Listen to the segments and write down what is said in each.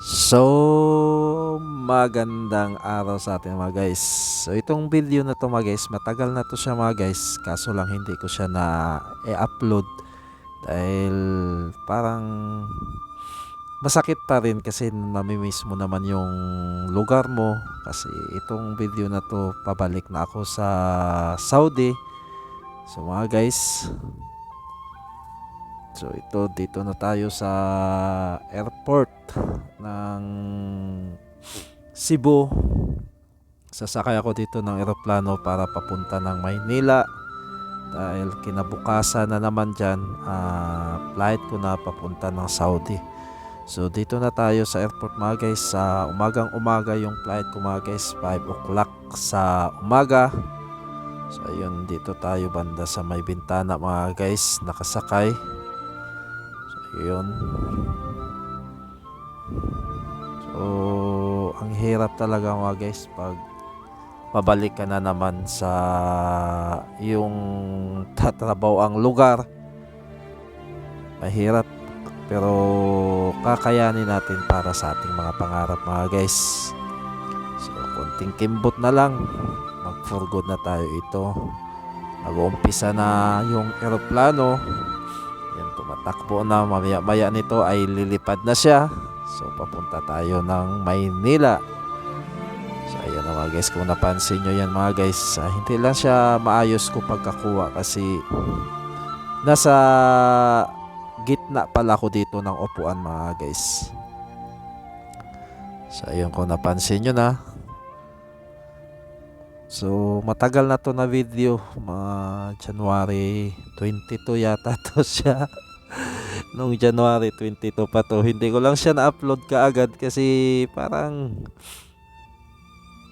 So, magandang araw sa atin mga guys. So, itong video na to mga guys, matagal na to siya mga guys. Kaso lang hindi ko siya na i-upload dahil parang masakit pa rin kasi mamimiss mo naman yung lugar mo. Kasi itong video na to, pabalik na ako sa Saudi. So mga guys, so ito, dito na tayo sa airport ng Cebu. Sasakay ako dito ng eroplano para papunta ng Maynila dahil kinabukasan na naman dyan, flight ko na papunta ng Saudi. So dito na tayo sa airport mga guys. Sa umagang umaga yung flight ko mga guys, 5 o'clock sa umaga. So ayun, dito tayo banda sa may bintana mga guys, nakasakay. So ayun. So ang hirap talaga mga guys pag pabalik ka na naman sa yung tatrabaho ang lugar. Mahirap pero kakayanin natin para sa ating mga pangarap mga guys. So konting kimbot na lang, mag for good na tayo ito. Nag-uumpisa na yung eroplano. Yan, tumatakbo na, maya nito ay lilipad na siya. So papunta tayo ng Maynila. So ayan na mga guys, kung napansin nyo yan mga guys, hindi lang siya maayos ko pagkakuha kasi nasa gitna pala ko dito ng upuan mga guys. So ayun, kung napansin nyo na. So matagal na to na video, mga January 22 yata to siya. Noong January 22 pa to. Hindi ko lang siya na-upload kaagad kasi parang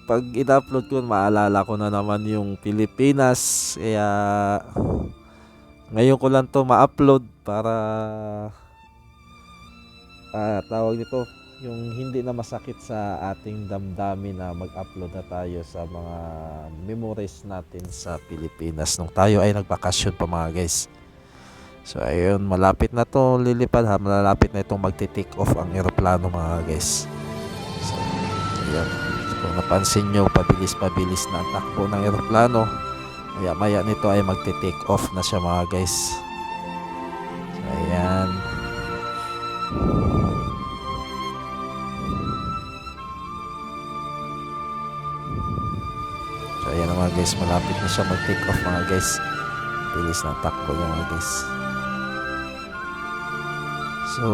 pag in-upload ko, maalala ko na naman yung Pilipinas. Kaya ngayon ko lang to ma-upload para tawag nito, yung hindi na masakit sa ating damdamin na mag-upload na tayo sa mga memories natin sa Pilipinas nung tayo ay nagbakasyon pa mga guys. So ayun, malapit na to lilipad ha, malapit na itong magti-take off ang eroplano mga guys. So ayun, so, kung napansin nyo, pabilis na ang takbo ng eroplano. Maya nito ay magti-take off na siya mga guys. So ayan. So ayan na mga guys, malapit na siya mag-take off mga guys. Bilis na takbo niya mga guys. So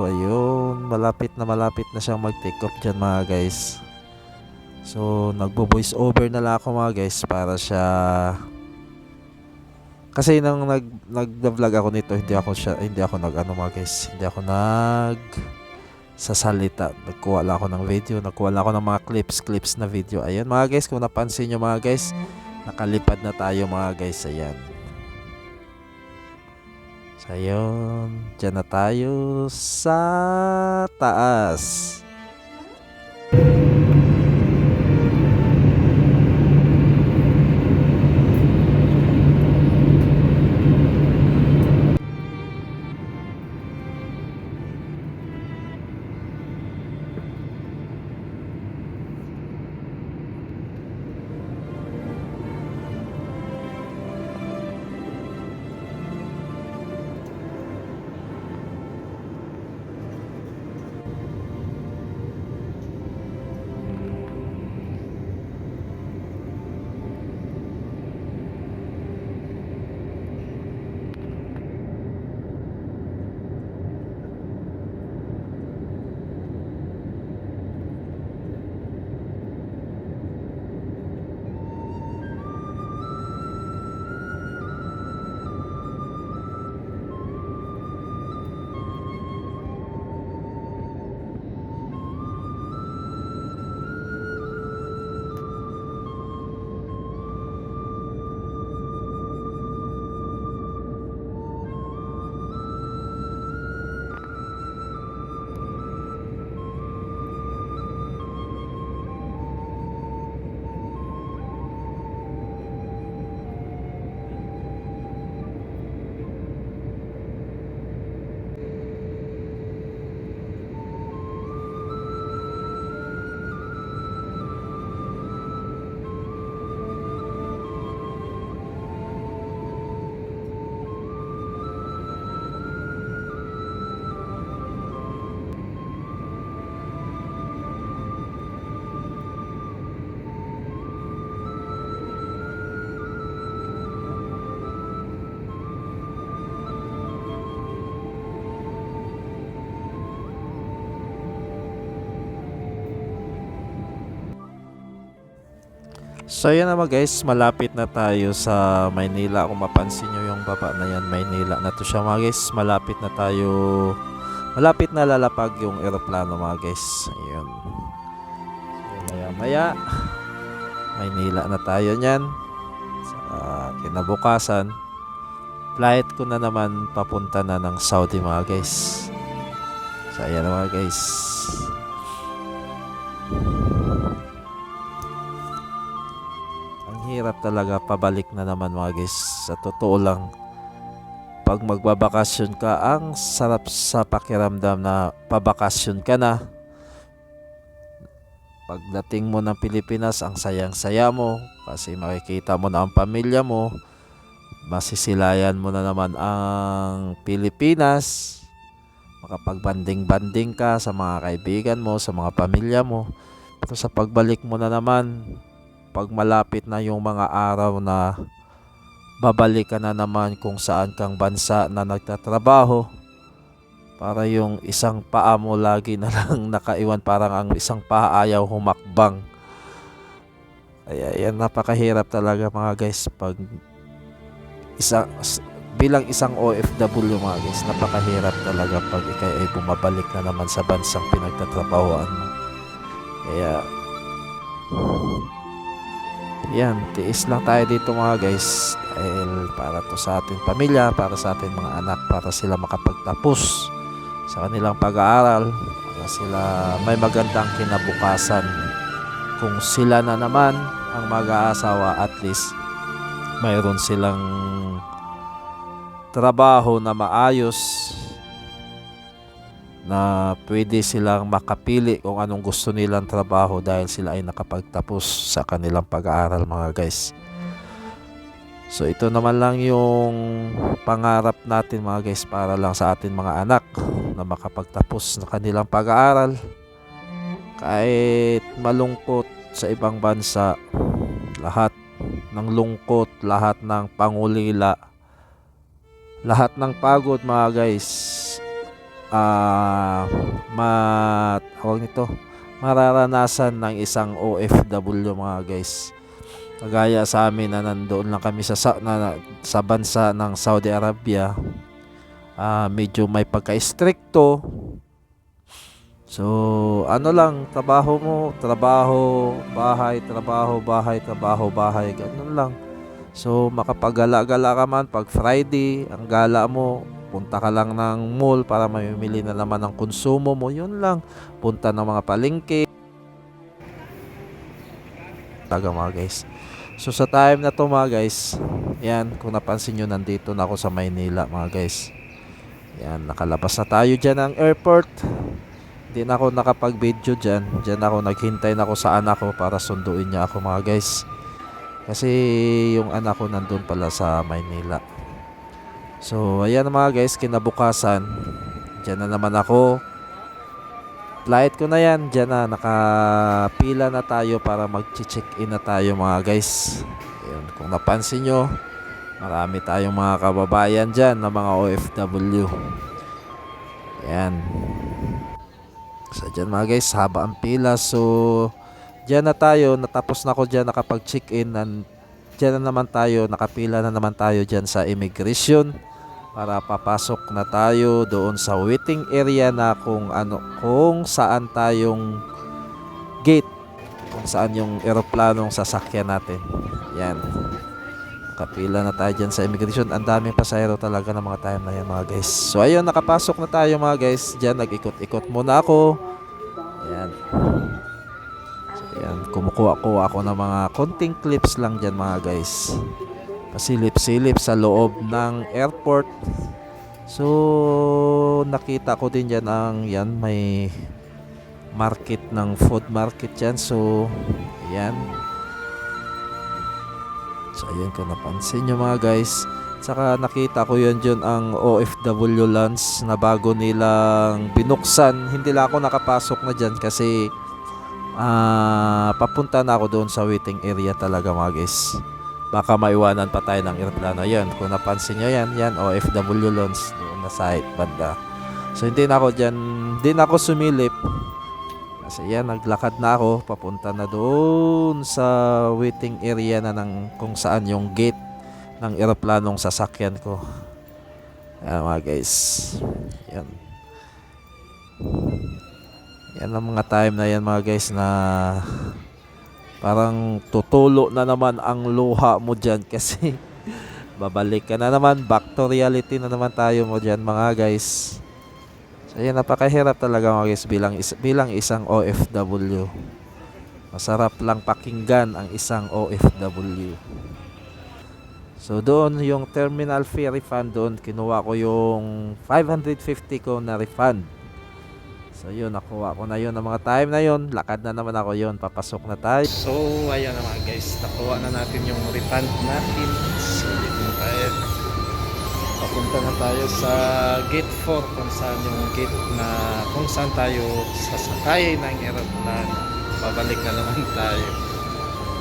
ayun, malapit na siyang mag-take off dyan mga guys. So nagbo-voice over na lang ako mga guys para siya, kasi nang nag-vlog ako nito, hindi ako nag-ano mga guys, hindi ako sasalita. Nagkuha lang ako ng video, nagkuha lang ako ng mga clips na video. Ayan mga guys, kung napansin nyo mga guys, nakalipad na tayo mga guys. Ayan. So ayun, dyan na tayo sa taas. So yan naman guys, malapit na tayo sa Maynila. Kung mapansin nyo yung baba na yan, Maynila na to siya mga guys. Malapit na tayo, malapit na lalapag yung eroplano mga guys. Ayun. So, maya maya, Maynila na tayo nyan. Sa kinabukasan, flight ko na naman papunta na ng Saudi mga guys. So ayan na mga guys. Hirap talaga pabalik na naman mga guys. Sa totoo lang, pag magbabakasyon ka, ang sarap sa pakiramdam na pabakasyon ka na. Pagdating mo ng Pilipinas, ang sayang-saya mo kasi makikita mo na ang pamilya mo. Masisilayan mo na naman ang Pilipinas. Makapagbanding-banding ka sa mga kaibigan mo, sa mga pamilya mo. Pero sa pagbalik mo na naman, pag malapit na yung mga araw na babalik ka na naman kung saan kang bansa na nagtatrabaho, para yung isang paa mo lagi na lang nakaiwan, parang ang isang paa ayaw humakbang. Kaya yan, napakahirap talaga mga guys pag bilang isang OFW mga guys, napakahirap talaga pag ikaw ay bumabalik na naman sa bansang pinagtatrabahoan mo. Kaya yan, tiis lang tayo dito mga guys, dahil para to sa ating pamilya, para sa ating mga anak, para sila makapagtapos sa kanilang pag-aaral, para sila may magandang kinabukasan. Kung sila na naman ang mag-aasawa, at least mayroon silang trabaho na maayos, na pwede silang makapili kung anong gusto nilang trabaho dahil sila ay nakapagtapos sa kanilang pag-aaral mga guys. So ito naman lang yung pangarap natin mga guys, para lang sa ating mga anak na makapagtapos na kanilang pag-aaral. Kahit malungkot sa ibang bansa, lahat ng lungkot, lahat ng pangulila, lahat ng pagod mga guys, mararanasan ng isang OFW mga guys. Kagaya sa amin na nandoon lang kami sa bansa ng Saudi Arabia, medyo may pagka-stricto. So ano lang, trabaho mo, trabaho, bahay, trabaho, bahay, trabaho, bahay, ganun lang. So makapagala-gala ka man pag Friday, ang gala mo, punta ka lang ng mall para mamimili na naman ng konsumo mo, yun lang. Punta ng mga palengke. Taga mga guys. So sa time na to mga guys, yan, kung napansin nyo, nandito na ako sa Maynila mga guys. Yan, nakalabas na tayo dyan ng airport. Hindi na ako nakapag-video dyan. Dyan ako, naghintay na ako sa anak ko para sunduin niya ako mga guys. Kasi yung anak ko nandun pala sa Maynila. So ayan mga guys, kinabukasan, dyan na naman ako. Flight ko na yan, dyan na, nakapila na tayo para mag-check-in na tayo mga guys. Ayun, kung napansin nyo, marami tayong mga kababayan dyan na mga OFW. Ayan. So dyan mga guys, haba ang pila. So dyan na tayo, natapos na ako dyan, nakapag-check-in. Dyan na naman tayo, nakapila na naman tayo dyan sa immigration para papasok na tayo doon sa waiting area na kung saan tayong gate, kung saan yung eroplanong sasakyan natin. Yan, kapila na tayo dyan sa immigration. Ang daming pasahero talaga ng mga time na yan mga guys. So ayun, nakapasok na tayo mga guys. Dyan, nag-ikot-ikot muna ako. Ayan. So ayan, kumukuha ako ng mga konting clips lang dyan mga guys. Pasilip-silip sa loob ng airport. So nakita ko din dyan may market ng food market dyan. So ayan. So ayan, kung napansin nyo mga guys, saka nakita ko yun dyan ang OFW lunch na bago nilang binuksan. Hindi lang ako nakapasok na dyan kasi papunta na ako doon sa waiting area talaga mga guys. Baka maiwanan pa tayo ng aeroplano. Yan, kung napansin nyo yan OFW lounge doon na side banda. So hindi na ako dyan, hindi na ako sumilip. Kasi yan, naglakad na ako papunta na doon sa waiting area na ng kung saan yung gate ng eroplanong sasakyan ko. Ayan mga guys. Yan. Yan ang mga time na yan mga guys na parang tutulo na naman ang luha mo dyan kasi babalik ka na naman. Back to reality na naman tayo mo dyan mga guys. So yan, napakahirap talaga mga guys bilang isang OFW. Masarap lang pakinggan ang isang OFW. So doon yung terminal fee refund doon, kinuha ko yung 550 ko na refund. So yun, nakuha ko na yun ng mga time na yun. Lakad na naman ako yun, papasok na tayo. So ayun na mga guys, nakuha na natin yung refund natin. So dito na tayo. Papunta na tayo sa gate 4 kung saan yung gate na kung saan tayo sasakay ng aeroplano. Babalik na naman tayo.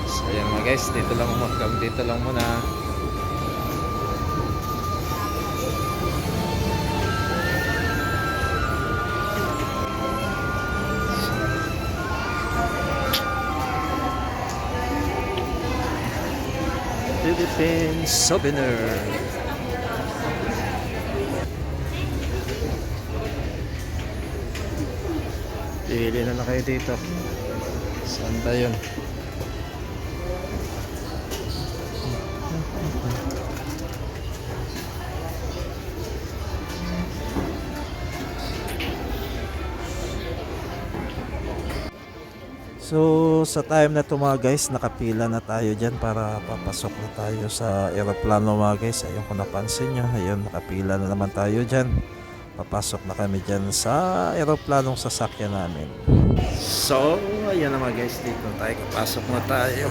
So ayan mga guys, dito lang muna. Philippine Souvenir. Pili na kayo dito. Saan ba yun? So sa time na to mga guys, nakapila na tayo dyan para papasok na tayo sa aeroplano mga guys. Ayun kung napansin nyo, ayun, nakapila na naman tayo dyan. Papasok na kami dyan sa aeroplanong sasakyan namin. So ayun na mga guys, dito tayo, papasok na tayo.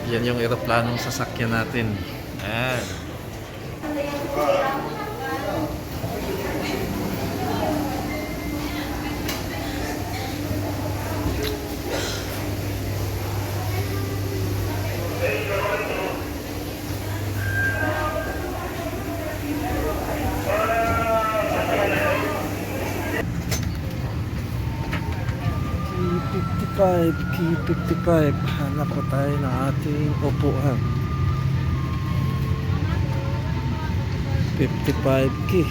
Yan yung eroplanong sasakyan natin. Ayan. K55, hanap ko tayo ng ating upuan. 55K.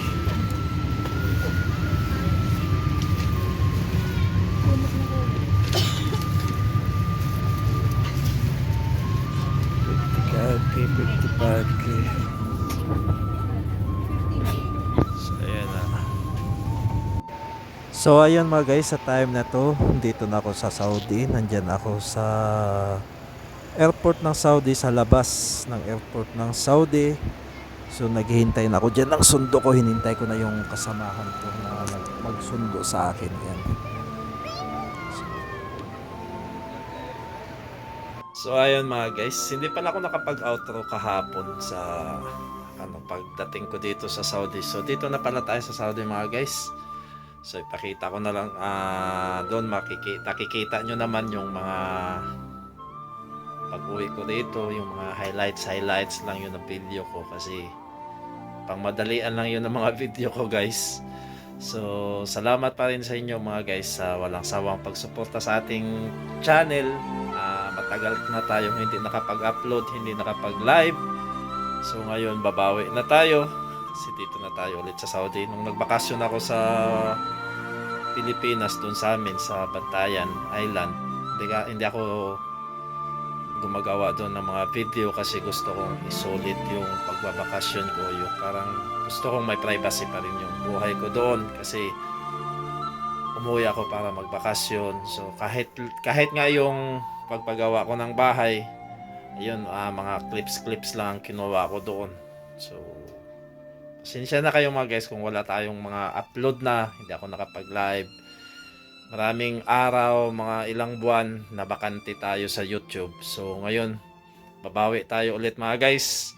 So ayun mga guys, sa time na to, dito na ako sa Saudi. Nandyan ako sa airport ng Saudi, sa labas ng airport ng Saudi. So naghihintay na ako dyan ng sundo ko. Hinintay ko na yung kasamahan ko na magsundo sa akin. Yan. So ayun mga guys, hindi pala ako nakapag-outro kahapon sa pagdating ko dito sa Saudi. So dito na pala tayo sa Saudi mga guys. So ipakita ko na lang doon nakikita nyo naman yung mga pag-uwi ko dito, yung mga highlights lang yun ng video ko kasi pang madalian lang yun ng mga video ko guys. So salamat pa rin sa inyo mga guys sa walang sawang pagsuporta sa ating channel. Matagal na tayong hindi nakapag-upload, hindi nakapag-live. So ngayon babawi na tayo. Kasi dito na tayo ulit sa Saudi. Nung nagbakasyon ako sa Pilipinas, doon sa amin sa Bantayan Island, hindi ako gumagawa doon ng mga video kasi gusto kong isulit yung pagbabakasyon ko. Yung parang gusto kong may privacy pa rin yung buhay ko doon kasi umuwi ako para magbakasyon. So kahit nga yung pagpagawa ko ng bahay, ayun, mga clips lang kinuha ko doon. So pasensya na kayo mga guys kung wala tayong mga upload na, hindi ako nakapag-live. Maraming araw, mga ilang buwan na bakante tayo sa YouTube. So ngayon, babawi tayo ulit mga guys.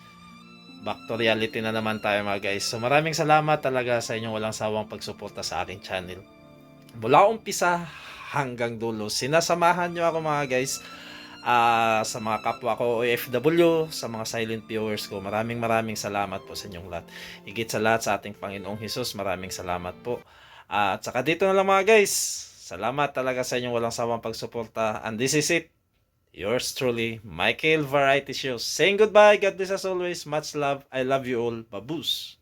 Back to reality na naman tayo mga guys. So maraming salamat talaga sa inyong walang sawang pagsuporta sa aking channel. Mula umpisa hanggang dulo, sinasamahan nyo ako mga guys. Sa mga kapwa ko OFW, sa mga silent viewers ko, maraming salamat po sa inyong lahat. Higit sa lahat sa ating Panginoong Hesus, maraming salamat po. At saka dito na lang mga guys. Salamat talaga sa inyong walang sawang pagsuporta. And this is it. Yours truly, Michael Variety Show. Saying goodbye. God bless as always. Much love. I love you all. Baboos.